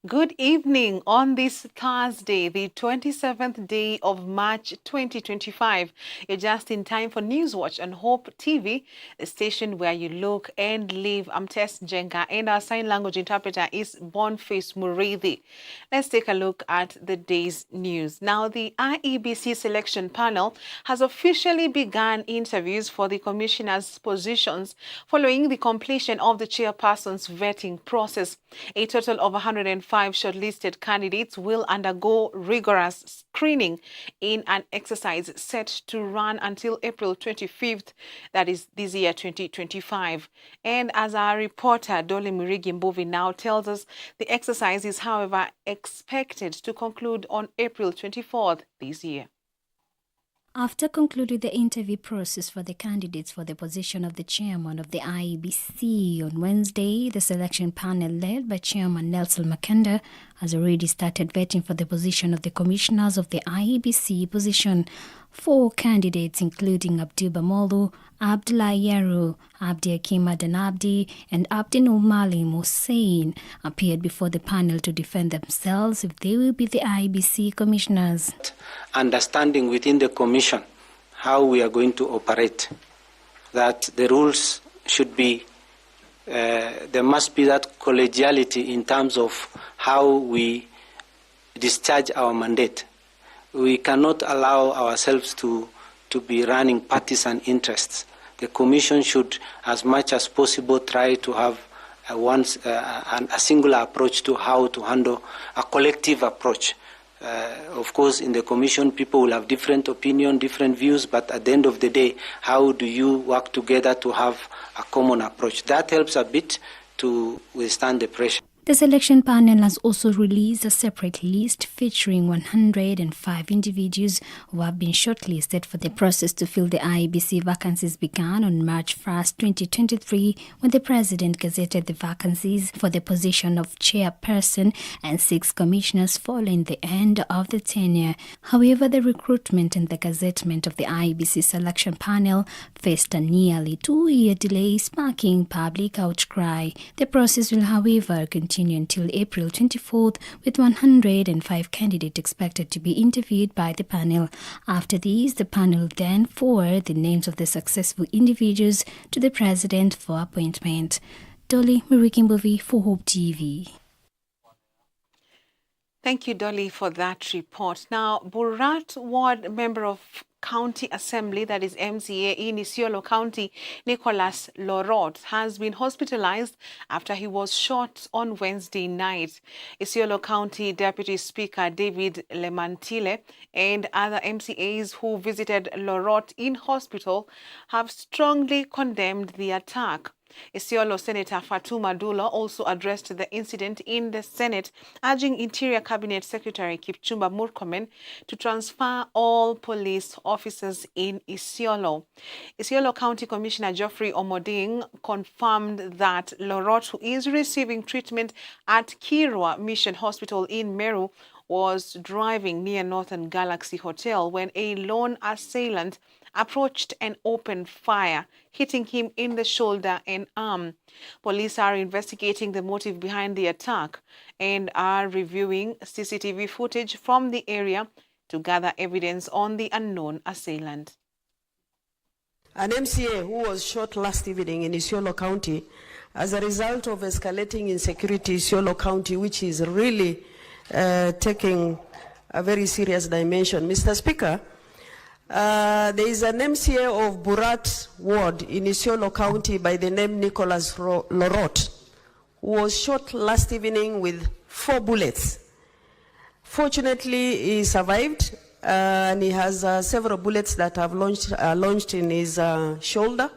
Good evening on this Thursday, the 27th day of March 2025. You're just in time for Newswatch on Hope TV, the station where you look and live. I'm Tess Njenga and our sign language interpreter is Boniface Murithi. Let's take a look at the day's news. Now, the IEBC selection panel has officially begun interviews for the commissioner's positions following the completion of the chairperson's vetting process. A total of 105 shortlisted candidates will undergo rigorous screening in an exercise set to run until April 25th, that is this year 2025. And as our reporter Dolly Murigi now tells us, the exercise is, however, expected to conclude on April 24th this year. After concluding the interview process for the candidates for the position of the chairman of the IEBC on Wednesday, the selection panel led by Chairman Nelson Makanda has already started vetting for the position of the commissioners of the IEBC position. 4 candidates, including Abduba Molu, Abdullah Yaro, Abdi Hakim Abdi, and Abdinul Malim Hussein, appeared before the panel to defend themselves if they will be the IEBC commissioners. Understanding within the commission how we are going to operate, that the rules should be, there must be that collegiality in terms of how we discharge our mandate. We cannot allow ourselves to be running partisan interests. The Commission should, as much as possible, try to have a singular approach to how to handle a collective approach. Of course, in the Commission, people will have different opinions, different views, but at the end of the day, how do you work together to have a common approach? That helps a bit to withstand the pressure. The selection panel has also released a separate list featuring 105 individuals who have been shortlisted for the process to fill the IEBC vacancies began on March 1st, 2023, when the President gazetted the vacancies for the position of chairperson and 6 commissioners following the end of the tenure. However, the recruitment and the gazettement of the IEBC selection panel faced a nearly 2-year delay, sparking public outcry. The process will, however, continue until April 24th, with 105 candidates expected to be interviewed by the panel. After these, the panel then forward the names of the successful individuals to the President for appointment. Dolly Murigi for Hope TV. Thank you, Dolly, for that report. Now, Burat Ward Member of County Assembly, that is MCA in Isiolo County, Nicholas Lorot, has been hospitalized after he was shot on Wednesday night. Isiolo County Deputy Speaker David Lemantile and other MCAs who visited Lorot in hospital have strongly condemned the attack. Isiolo Senator Fatuma Dulo also addressed the incident in the Senate, urging Interior Cabinet Secretary Kipchumba Murkomen to transfer all police officers in Isiolo. Isiolo County Commissioner Geoffrey Omoding confirmed that Lorot, who is receiving treatment at Kirwa Mission Hospital in Meru, was driving near Northern Galaxy Hotel when a lone assailant approached and opened fire, hitting him in the shoulder and arm. Police are investigating the motive behind the attack and are reviewing CCTV footage from the area to gather evidence on the unknown assailant. An MCA who was shot last evening in Isiolo County as a result of escalating insecurity in Isiolo County, which is really taking a very serious dimension. Mr. Speaker, there is an MCA of Burat Ward in Isiolo County by the name Nicholas Lorot, who was shot last evening with 4 bullets. Fortunately, he survived, and he has several bullets that have launched in his shoulder.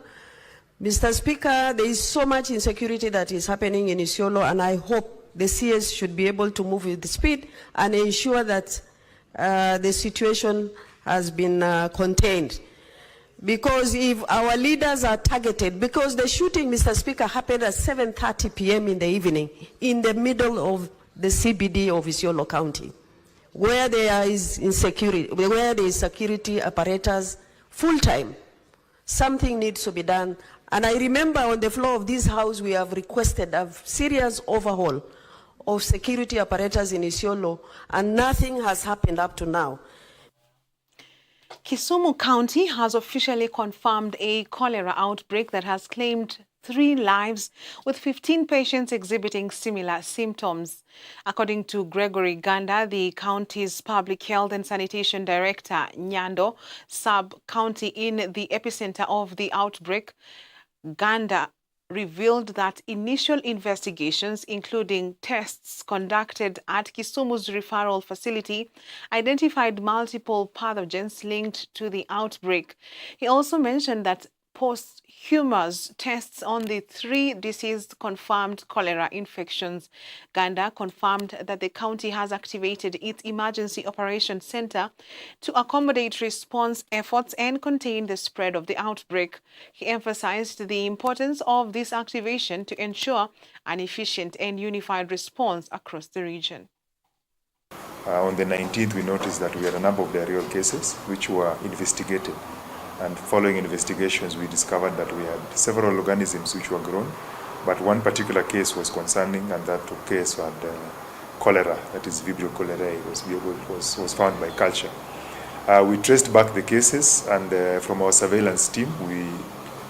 Mr. Speaker, there is so much insecurity that is happening in Isiolo, and I hope the CS should be able to move with speed and ensure that the situation has been contained. Because if our leaders are targeted, because the shooting, Mr. Speaker, happened at 7:30 p.m. in the evening, in the middle of the CBD of Isiolo County, where there is insecurity, where there is security apparatus full-time. Something needs to be done. And I remember on the floor of this house, we have requested a serious overhaul of security apparatus in Isiolo, and nothing has happened up to now. Kisumu County has officially confirmed a cholera outbreak that has claimed 3 lives, with 15 patients exhibiting similar symptoms. According to Gregory Ganda, the county's Public Health and Sanitation Director, Nyando Sub-County in the epicenter of the outbreak, Ganda revealed that initial investigations, including tests conducted at Kisumu's referral facility, identified multiple pathogens linked to the outbreak. He also mentioned that posthumous tests on the 3 deceased confirmed cholera infections. Ganda confirmed that the county has activated its Emergency Operations Center to accommodate response efforts and contain the spread of the outbreak. He emphasized the importance of this activation to ensure an efficient and unified response across the region. On the 19th, we noticed that we had a number of diarrheal cases which were investigated. And following investigations, we discovered that we had several organisms which were grown, but one particular case was concerning, and that case had cholera, that is Vibrio cholerae, was found by culture. We traced back the cases, and from our surveillance team, we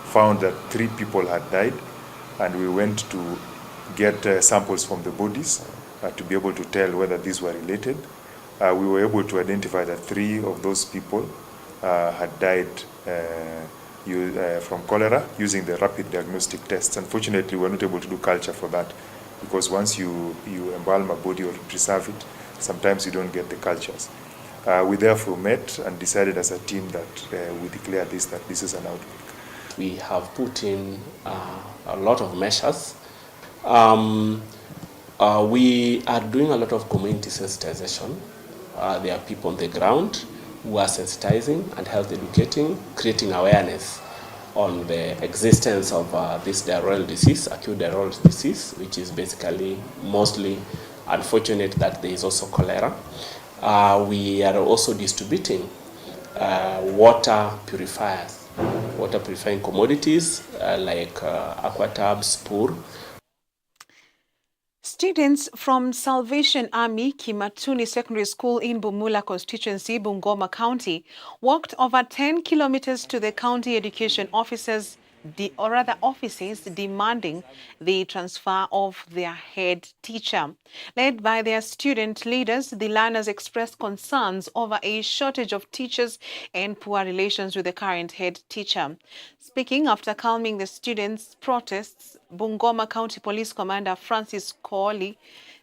found that 3 people had died, and we went to get samples from the bodies to be able to tell whether these were related. We were able to identify that 3 of those people had died from cholera using the rapid diagnostic tests. Unfortunately, we were not able to do culture for that, because once you embalm a body or preserve it, sometimes you don't get the cultures. We therefore met and decided as a team that we declare that this is an outbreak. We have put in a lot of measures. We are doing a lot of community sensitization. There are people on the ground who are sensitizing and health educating, creating awareness on the existence of this diarrheal disease, acute diarrheal disease, which is basically mostly unfortunate that there is also cholera. We are also distributing water purifiers, water purifying commodities like aqua tubs, Pur. Students from Salvation Army Kimatuni Secondary School in Bumula constituency, Bungoma County, walked over 10 kilometers to the county education offices, offices demanding the transfer of their head teacher. Led by their student leaders, the learners expressed concerns over a shortage of teachers and poor relations with the current head teacher. Speaking after calming the students' protests, Bungoma County Police Commander Francis Kohli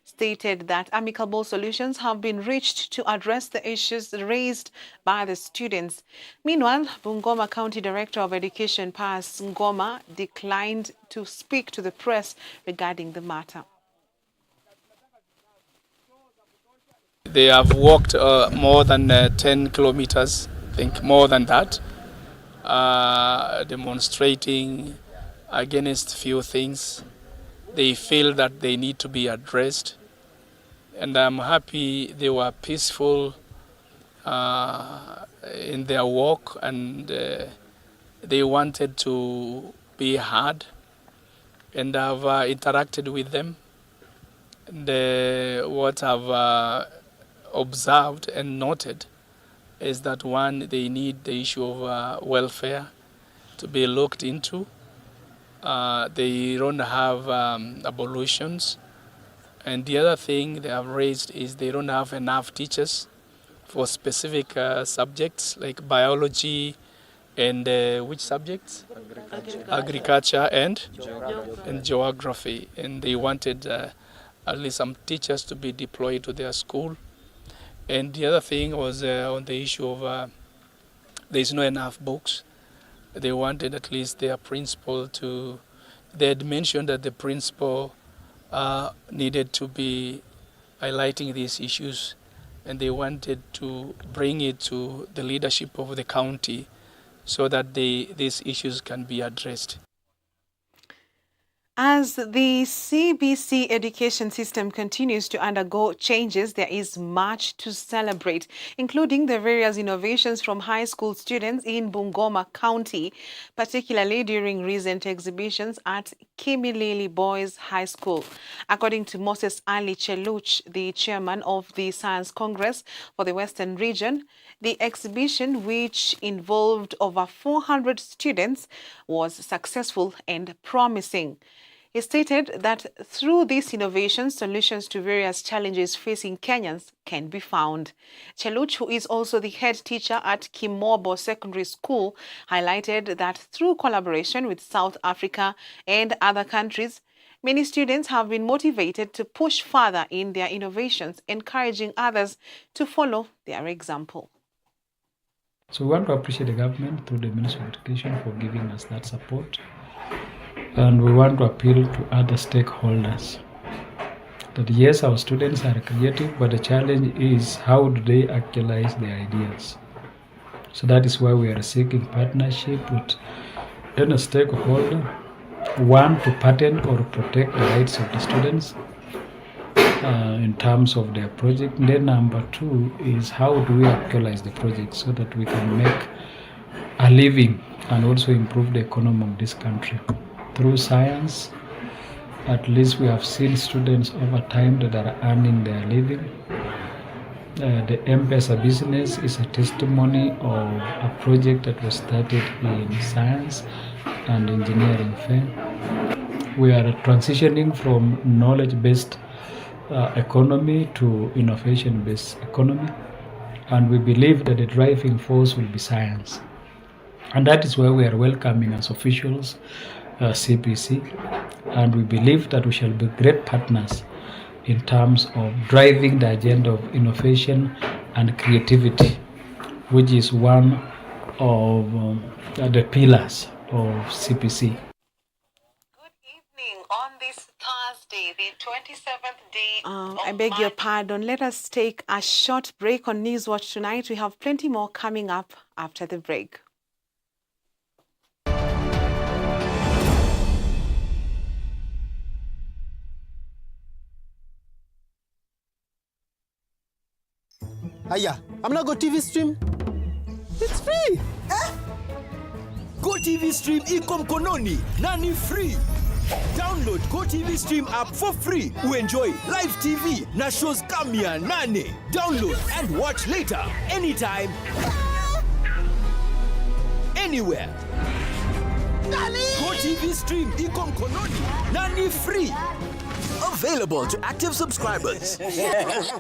stated that amicable solutions have been reached to address the issues raised by the students. Meanwhile, Bungoma County Director of Education Pius Ngoma declined to speak to the press regarding the matter. They have walked more than 10 kilometers, I think more than that, demonstrating against few things. They feel that they need to be addressed, and I'm happy they were peaceful in their walk, and they wanted to be heard, and I've interacted with them. And what I've observed and noted is that, one, they need the issue of welfare to be looked into. They don't have ablutions. And the other thing they have raised is they don't have enough teachers for specific subjects like biology and which subjects? Agriculture and geography. And they wanted at least some teachers to be deployed to their school. And the other thing was on the issue of there's not enough books. They wanted at least their principal to, they had mentioned that the principal needed to be highlighting these issues, and they wanted to bring it to the leadership of the county so that these issues can be addressed. As the CBC education system continues to undergo changes, there is much to celebrate, including the various innovations from high school students in Bungoma County, particularly during recent exhibitions at Kimilili Boys High School. According to Moses Ali Cheluch, the chairman of the Science Congress for the Western Region, the exhibition, which involved over 400 students, was successful and promising. He stated that through these innovations, solutions to various challenges facing Kenyans can be found. Cheluch, who is also the head teacher at Kimobo Secondary School, highlighted that through collaboration with South Africa and other countries, many students have been motivated to push further in their innovations, encouraging others to follow their example. So we want to appreciate the government through the Ministry of Education for giving us that support. And we want to appeal to other stakeholders that yes, our students are creative, but the challenge is how do they actualize their ideas. So that is why we are seeking partnership with any stakeholder. One, to patent or protect the rights of the students in terms of their project. Then number two is how do we actualize the project so that we can make a living and also improve the economy of this country. Through science, at least we have seen students over time that are earning their living. The M-Pesa business is a testimony of a project that was started in science and engineering fair. We are transitioning from knowledge-based economy to innovation-based economy, and we believe that the driving force will be science. And that is why we are welcoming as officials CPC, and we believe that we shall be great partners in terms of driving the agenda of innovation and creativity, which is one of the pillars of CPC. Good evening on this Thursday, the 27th day I beg your pardon. Let us take a short break on Newswatch tonight. We have plenty more coming up after the break. Aya, I'm not Go TV stream. It's free. Go TV stream iko mkononi na ni free. Download Go TV stream app for free. Enjoy live TV na shows kamia nane. Download and watch later anytime, anywhere. Go TV stream iko mkononi na ni free. Available to active subscribers.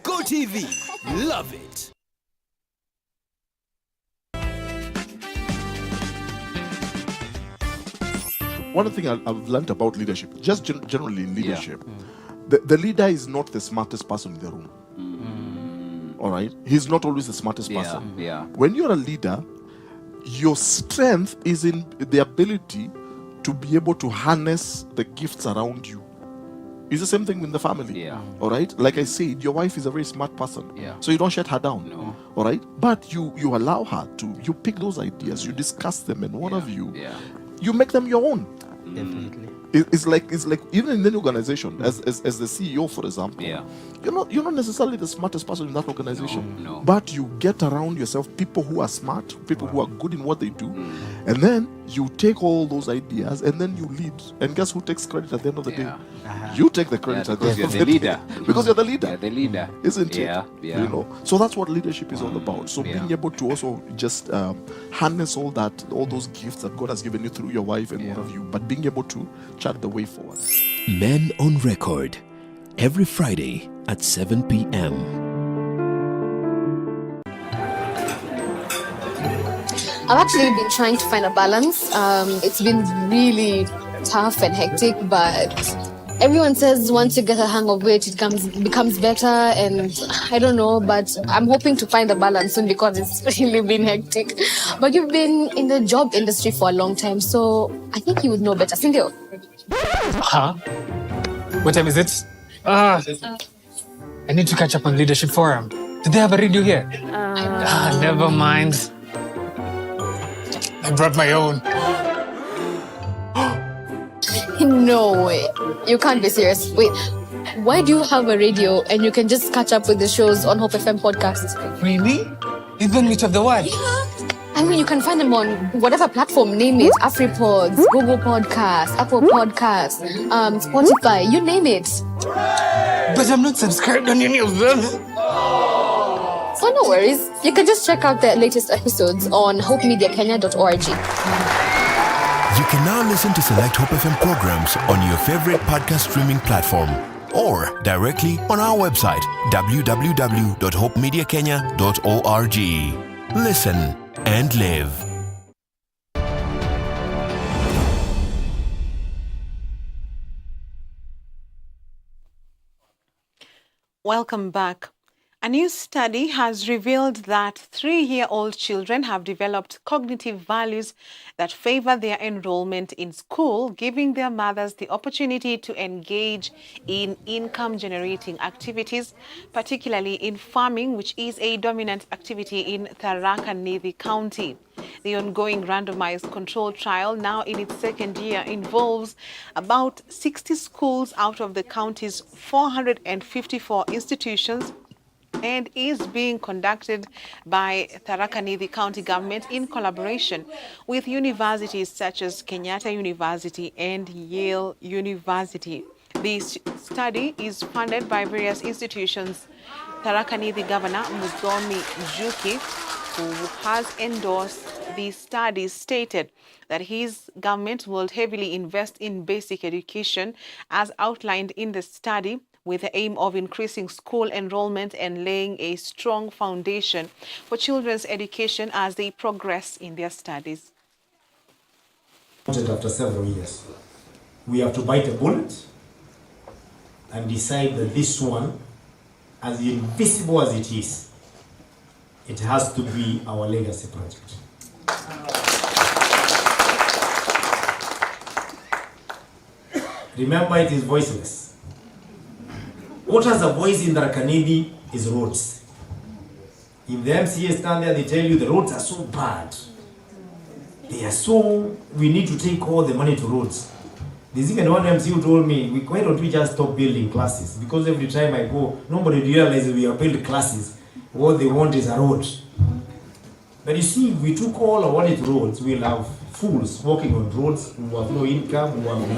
Go TV. Love it. One thing I've learned about leadership, just generally in leadership, the leader is not the smartest person in the room. All right? He's not always the smartest person. When you're a leader, your strength is in the ability to be able to harness the gifts around you. It's the same thing in the family. All right? Like I said, your wife is a very smart person. So you don't shut her down. No. All right? But you allow her to, you pick those ideas, you discuss them, and one of you, you make them your own. Definitely. It's like even in any organization, as the CEO, for example, you're not necessarily the smartest person in that organization. No. But you get around yourself people who are smart, people who are good in what they do, and then you take all those ideas and then you lead. And guess who takes credit at the end of the day? You take the credit at the end of the leader. day. Because you're the leader. You're the leader. Isn't it? You know. So that's what leadership is all about. So being able to also just harness all those gifts that God has given you through your wife and one of you, but being able to chart the way forward. Men on Record, every Friday at 7 p.m. I've actually been trying to find a balance. It's been really tough and hectic, but everyone says once you get a hang of it, it becomes better, and I don't know, but I'm hoping to find a balance soon because it's really been hectic. But you've been in the job industry for a long time, so I think you would know better. Sindio? Huh? What time is it? I need to catch up on Leadership Forum. Do they have a radio here? Never mind. I brought my own. No way. You can't be serious. Wait, why do you have a radio and you can just catch up with the shows on Hope FM podcast? Really? Even which of the what? I mean, you can find them on whatever platform, name it. AfriPods, Google Podcasts, Apple Podcasts, Spotify, you name it. But I'm not subscribed on any of them. So no worries. You can just check out their latest episodes on hopemediakenya.org. You can now listen to select Hope FM programs on your favorite podcast streaming platform or directly on our website www.hopemediakenya.org. Listen and live. Welcome back. A new study has revealed that 3-year-old children have developed cognitive values that favor their enrollment in school, giving their mothers the opportunity to engage in income-generating activities, particularly in farming, which is a dominant activity in Tharaka Nithi County. The ongoing randomized control trial, now in its second year, involves about 60 schools out of the county's 454 institutions and is being conducted by Tharaka Nithi County government in collaboration with universities such as Kenyatta University and Yale University. This study is funded by various institutions. Tharaka Nithi Governor Muzomi Njuki, who has endorsed these studies, stated that his government will heavily invest in basic education as outlined in the study, with the aim of increasing school enrollment and laying a strong foundation for children's education as they progress in their studies. After several years, we have to bite a bullet and decide that this one, as invisible as it is, it has to be our legacy project. Remember, it is voiceless. What has a voice in Tharaka Nithi is roads. If the MCA stand there, they tell you the roads are so bad. They are so, we need to take all the money to roads. There's even one MC who told me, why don't we just stop building classes? Because every time I go, nobody realizes we are building classes. What they want is a road. But you see, if we took all our money to roads, we'll have fools walking on roads who have no income, who have no...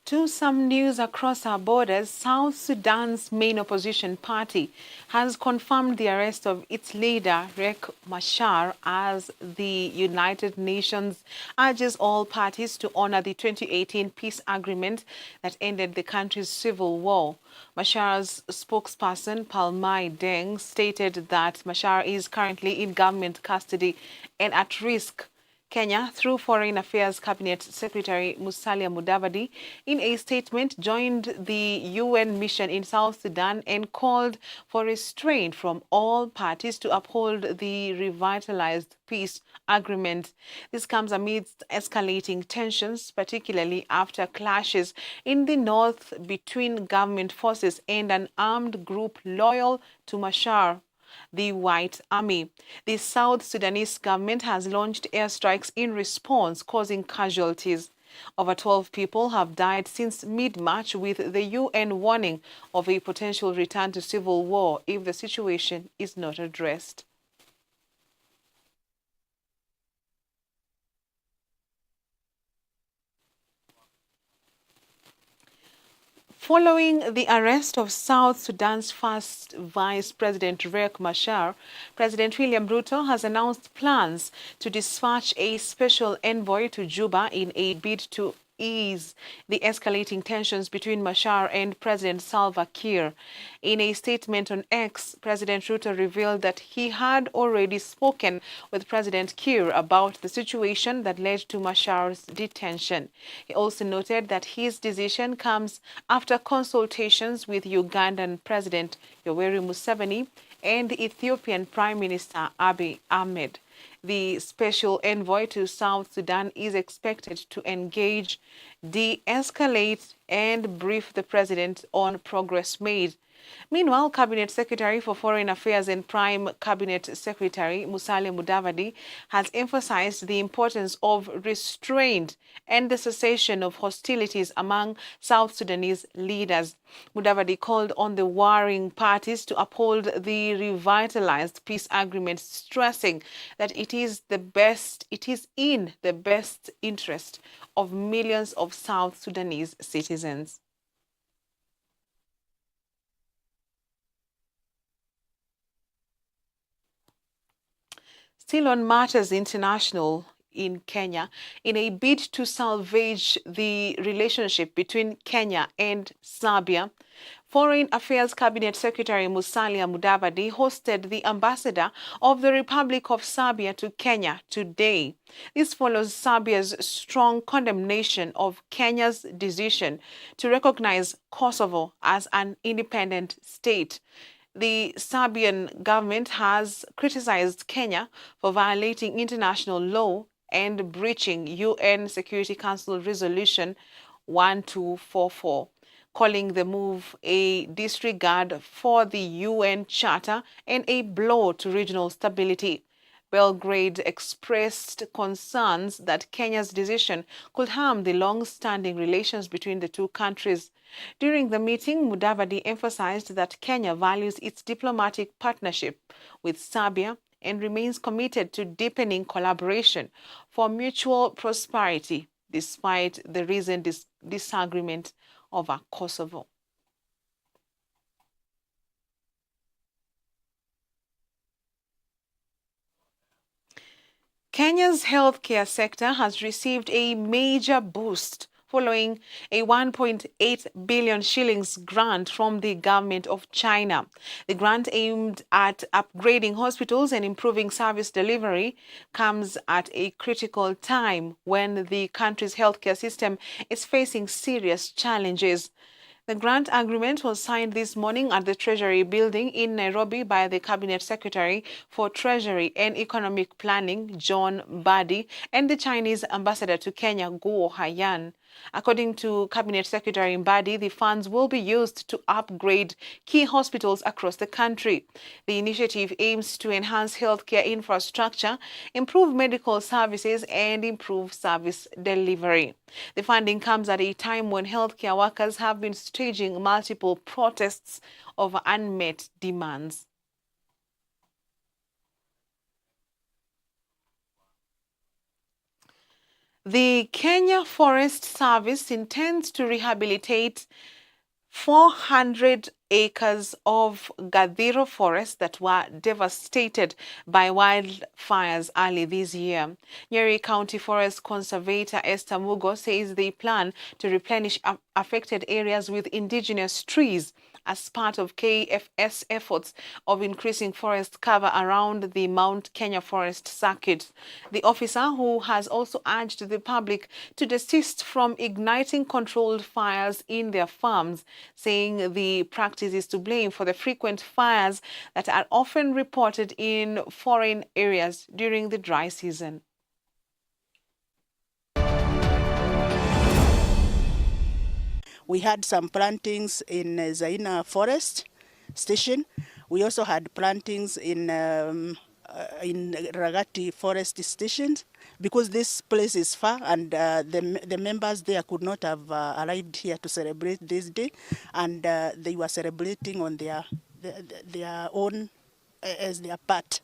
To some news across our borders, South Sudan's main opposition party has confirmed the arrest of its leader, Riek Machar, as the United Nations urges all parties to honor the 2018 peace agreement that ended the country's civil war. Machar's spokesperson, Palmai Deng, stated that Machar is currently in government custody and at risk. Kenya, through Foreign Affairs Cabinet Secretary Musalia Mudavadi, in a statement joined the UN mission in South Sudan and called for restraint from all parties to uphold the revitalized peace agreement. This comes amidst escalating tensions, particularly after clashes in the north between government forces and an armed group loyal to Machar, the White Army. The South Sudanese government has launched airstrikes in response, causing casualties. Over 12 people have died since mid-March, with the UN warning of a potential return to civil war if the situation is not addressed. Following the arrest of South Sudan's first Vice President Riek Machar, President William Ruto has announced plans to dispatch a special envoy to Juba in a bid to ease the escalating tensions between Machar and President Salva Kiir. In a statement on X, President Ruto revealed that he had already spoken with President Kiir about the situation that led to Machar's detention. He also noted that his decision comes after consultations with Ugandan President Yoweri Museveni and Ethiopian Prime Minister Abiy Ahmed. The special envoy to South Sudan is expected to engage, de-escalate, and brief the president on progress made. Meanwhile, Cabinet Secretary for Foreign Affairs and Prime Cabinet Secretary Musalia Mudavadi has emphasized the importance of restraint and the cessation of hostilities among South Sudanese leaders. Mudavadi called on the warring parties to uphold the revitalized peace agreement, stressing that it is in the best interest of millions of South Sudanese citizens. Still on Matters International in Kenya, in a bid to salvage the relationship between Kenya and Serbia, Foreign Affairs Cabinet Secretary Musalia Mudavadi hosted the ambassador of the Republic of Serbia to Kenya today. This follows Serbia's strong condemnation of Kenya's decision to recognize Kosovo as an independent state. The Serbian government has criticized Kenya for violating international law and breaching UN Security Council Resolution 1244, calling the move a disregard for the UN Charter and a blow to regional stability. Belgrade expressed concerns that Kenya's decision could harm the long-standing relations between the two countries. During the meeting, Mudavadi emphasized that Kenya values its diplomatic partnership with Serbia and remains committed to deepening collaboration for mutual prosperity, despite the recent disagreement over Kosovo. Kenya's healthcare sector has received a major boost following a 1.8 billion shillings grant from the government of China. The grant, aimed at upgrading hospitals and improving service delivery, comes at a critical time when the country's healthcare system is facing serious challenges. The grant agreement was signed this morning at the Treasury Building in Nairobi by the Cabinet Secretary for Treasury and Economic Planning, John Mbadi, and the Chinese ambassador to Kenya, Guo Haiyan. According to Cabinet Secretary Mbadi, the funds will be used to upgrade key hospitals across the country. The initiative aims to enhance healthcare infrastructure, improve medical services, and improve service delivery. The funding comes at a time when healthcare workers have been staging multiple protests over unmet demands. The Kenya Forest Service intends to rehabilitate 400 acres of Gadhiro forest that were devastated by wildfires early this year. Nyeri County Forest Conservator Esther Mugo says they plan to replenish affected areas with indigenous trees as part of KFS efforts of increasing forest cover around the Mount Kenya Forest Circuit. The officer, who has also urged the public to desist from igniting controlled fires in their farms, saying the practice is to blame for the frequent fires that are often reported in foreign areas during the dry season. We had some plantings in Zaina Forest Station. We also had plantings in Ragati Forest Stations, because this place is far and the members there could not have arrived here to celebrate this day, and they were celebrating on their own as their part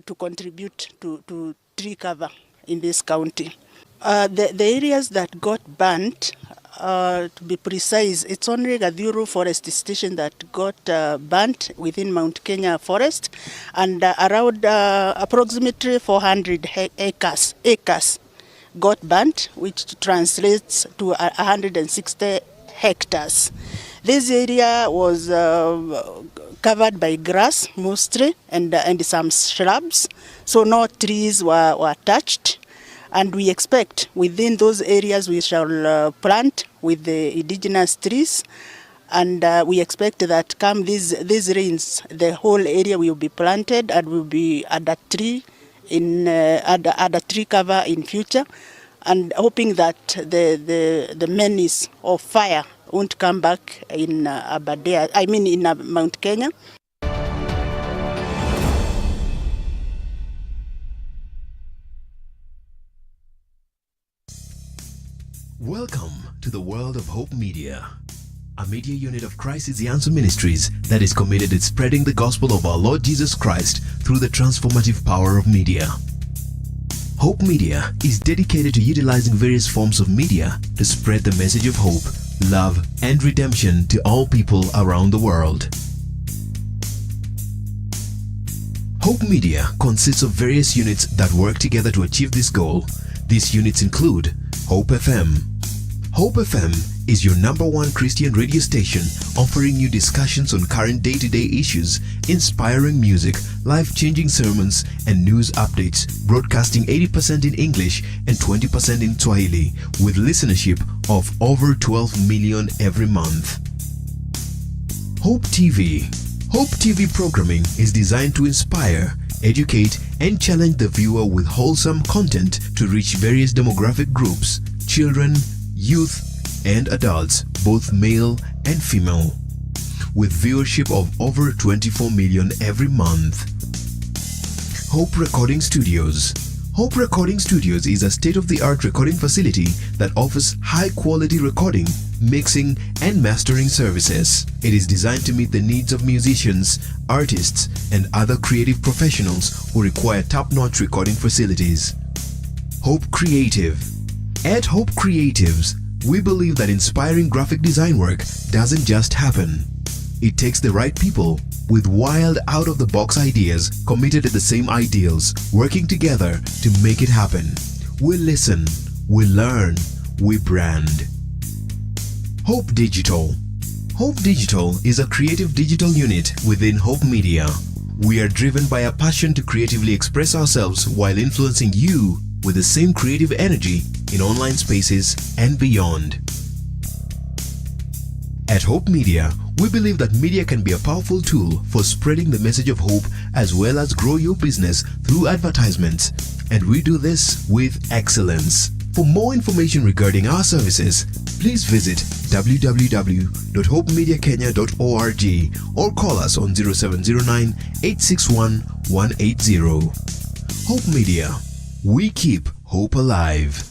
to contribute to tree cover in this county. The areas that got burnt, to be precise, it's only Gadhiro Forest Station that got burnt within Mount Kenya Forest, and around approximately 400 acres got burnt, which translates to 160 hectares. This area was covered by grass mostly and some shrubs, so no trees were touched. And we expect within those areas we shall plant with the indigenous trees, and we expect that come these rains, the whole area will be planted and will be under tree cover in future, and hoping that the menace of fire won't come back in Aberdare, I mean in Mount Kenya. Welcome to the world of Hope Media, a media unit of Christ is the Answer Ministries that is committed to spreading the gospel of our Lord Jesus Christ through the transformative power of media. Hope Media is dedicated to utilizing various forms of media to spread the message of hope, love, and redemption to all people around the world. Hope Media consists of various units that work together to achieve this goal. These units include Hope FM. Hope FM is your #1 Christian radio station offering you discussions on current day-to-day issues, inspiring music, life-changing sermons, and news updates, broadcasting 80% in English and 20% in Swahili, with listenership of over 12 million every month. Hope TV. Hope TV programming is designed to inspire, educate, and challenge the viewer with wholesome content to reach various demographic groups, children, youth, and adults, both male and female, with viewership of over 24 million every month. Hope Recording Studios. Hope Recording Studios is a state-of-the-art recording facility that offers high-quality recording, mixing, and mastering services. It is designed to meet the needs of musicians, artists, and other creative professionals who require top-notch recording facilities. Hope Creative. At Hope Creatives, we believe that inspiring graphic design work doesn't just happen. It takes the right people with wild, out-of-the-box ideas committed to the same ideals, working together to make it happen. We listen, we learn, we brand. Hope Digital. Hope Digital is a creative digital unit within Hope Media. We are driven by a passion to creatively express ourselves while influencing you with the same creative energy in online spaces and beyond. At Hope Media, we believe that media can be a powerful tool for spreading the message of hope as well as grow your business through advertisements, and we do this with excellence. For more information regarding our services, please visit www.hopemediakenya.org or call us on 0709 861 180. Hope Media. We keep hope alive.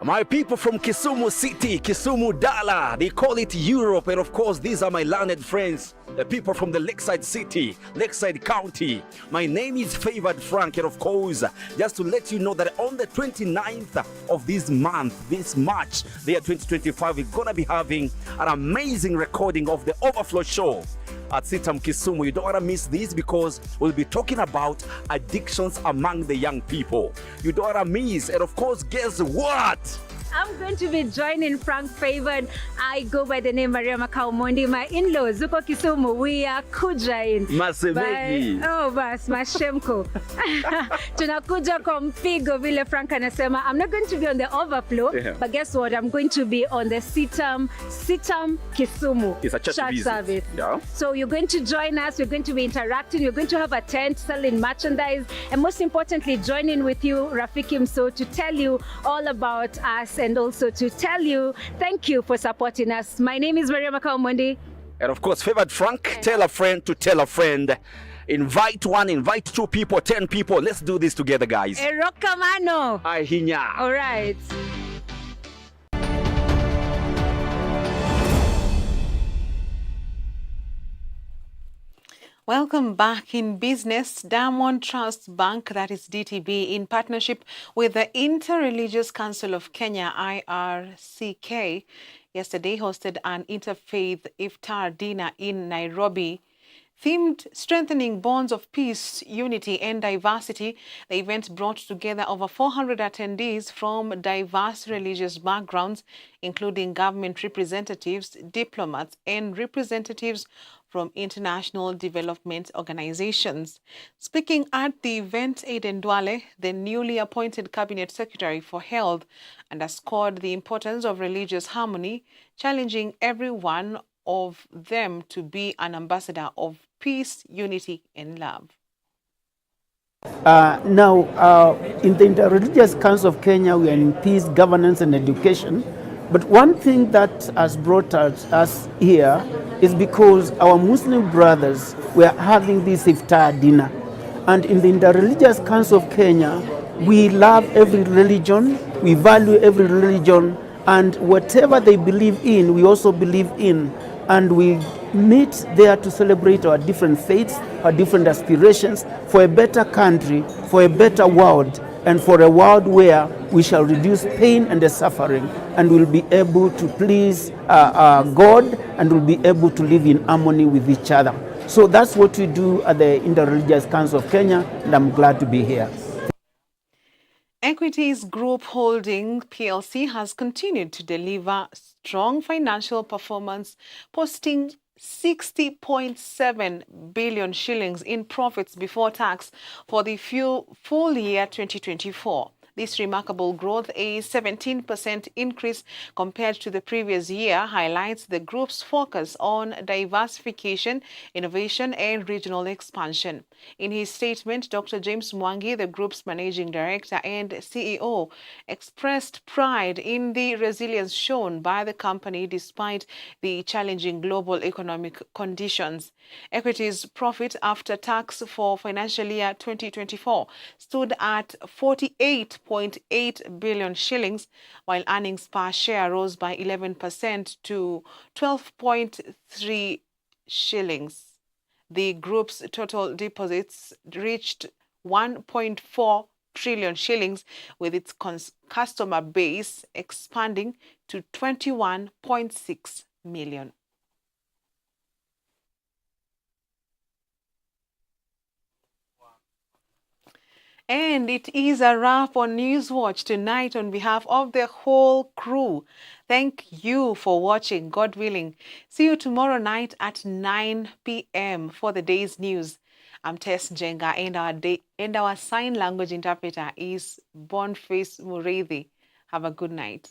My people from Kisumu City, Kisumu Dala, they call it Europe, and of course these are my learned friends, the people from the Lakeside City, Lakeside County. My name is Favored Frank, and of course, just to let you know that on the 29th of this month, this March, the year 2025, we're gonna be having an amazing recording of the Overflow Show at Sitam Kisumu. You don't want to miss this because we'll be talking about addictions among the young people. You don't want to miss. And of course, guess what? I'm going to be joining Frank Favored. I go by the name Maria Makao Mondi. My in-laws, Zuko Kisumu, we are kujain. Masemegi. Oh, bas, mashemko. Tunakuja kwa mpigo vile Frank anasema. I'm not going to be on the Overflow, but guess what? I'm going to be on the Sitam Kisumu. It's a church service. Yeah. So you're going to join us. We're going to be interacting. You're going to have a tent selling merchandise. And most importantly, joining with you, Rafiki Mso, to tell you all about us and also to tell you thank you for supporting us. My name is Maria Makao Mondi. And of course, Favored Frank, tell a friend to tell a friend. Invite one, invite 2 people, 10 people. Let's do this together, guys. Erokamano. Ahinya. All right. Welcome back. In business, Diamond Trust Bank, that is DTB, in partnership with the Interreligious Council of Kenya, IRCK, yesterday hosted an interfaith iftar dinner in Nairobi. Themed Strengthening Bonds of Peace, Unity and Diversity, the event brought together over 400 attendees from diverse religious backgrounds, including government representatives, diplomats, and representatives from international development organizations. Speaking at the event, Aiden Dwale, the newly appointed Cabinet Secretary for Health, underscored the importance of religious harmony, challenging every one of them to be an ambassador of peace, unity, and love. In the Interreligious Council of Kenya, we are in peace, governance, and education. But one thing that has brought us here is because our Muslim brothers were having this iftar dinner. And in the Interreligious Council of Kenya, we love every religion, we value every religion, and whatever they believe in, we also believe in. And we meet there to celebrate our different faiths, our different aspirations for a better country, for a better world, and for a world where we shall reduce pain and the suffering, and will be able to please God, and will be able to live in harmony with each other. So that's what we do at the Interreligious Council of Kenya, and I'm glad to be here. Equities Group Holding PLC has continued to deliver strong financial performance, posting 60.7 billion shillings in profits before tax for the full year 2024. This remarkable growth, a 17% increase compared to the previous year, highlights the group's focus on diversification, innovation, and regional expansion. In his statement, Dr. James Mwangi, the group's managing director and CEO, expressed pride in the resilience shown by the company despite the challenging global economic conditions. Equity's profit after tax for financial year 2024 stood at 48.8 billion shillings, while earnings per share rose by 11% to 12.3 shillings. The group's total deposits reached 1.4 trillion shillings, with its customer base expanding to 21.6 million. And it is a wrap on Newswatch tonight. On behalf of the whole crew, thank you for watching. God willing, see you tomorrow night at 9 p.m. for the day's news. I'm Tess Njenga, and our sign language interpreter is Boniface Mureithi. Have a good night.